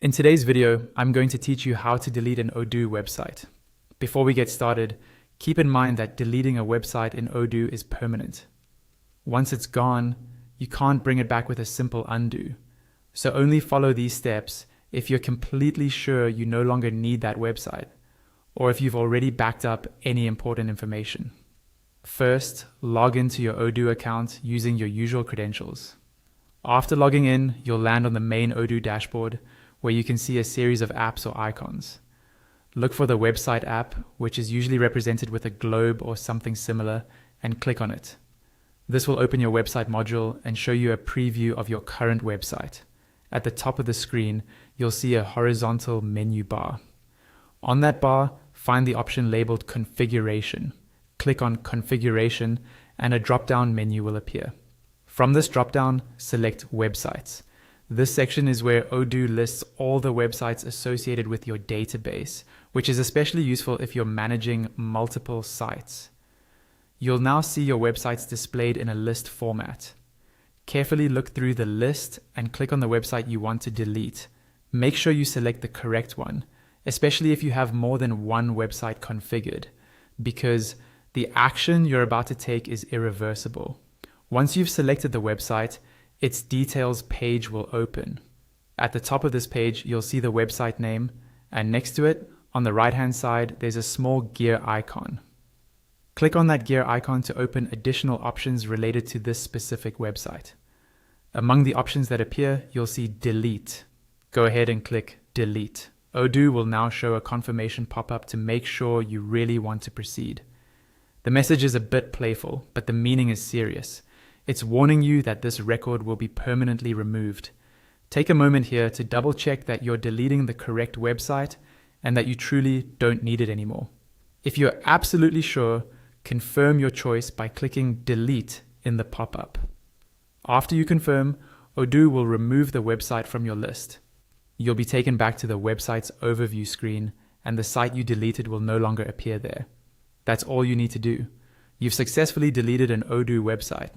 In today's video, I'm going to teach you how to delete an Odoo website. Before we get started, keep in mind that deleting a website in Odoo is permanent. Once it's gone, you can't bring it back with a simple undo. So only follow these steps if you're completely sure you no longer need that website, or if you've already backed up any important information. First, log into your Odoo account using your usual credentials. After logging in, you'll land on the main Odoo dashboard, where you can see a series of apps or icons. Look for the website app, which is usually represented with a globe or something similar, and click on it. This will open your website module and show you a preview of your current website. At the top of the screen, you'll see a horizontal menu bar. On that bar, find the option labeled Configuration. Click on Configuration and a drop-down menu will appear. From this drop-down, select Websites. This section is where Odoo lists all the websites associated with your database, which is especially useful if you're managing multiple sites. You'll now see your websites displayed in a list format. Carefully look through the list and click on the website you want to delete. Make sure you select the correct one, especially if you have more than one website configured, because the action you're about to take is irreversible. Once you've selected the website, its details page will open. At the top of this page, you'll see the website name, and next to it, on the right-hand side, there's a small gear icon. Click on that gear icon to open additional options related to this specific website. Among the options that appear, you'll see Delete. Go ahead and click Delete. Odoo will now show a confirmation pop-up to make sure you really want to proceed. The message is a bit playful, but the meaning is serious. It's warning you that this record will be permanently removed. Take a moment here to double check that you're deleting the correct website and that you truly don't need it anymore. If you're absolutely sure, confirm your choice by clicking Delete in the pop-up. After you confirm, Odoo will remove the website from your list. You'll be taken back to the website's overview screen, and the site you deleted will no longer appear there. That's all you need to do. You've successfully deleted an Odoo website.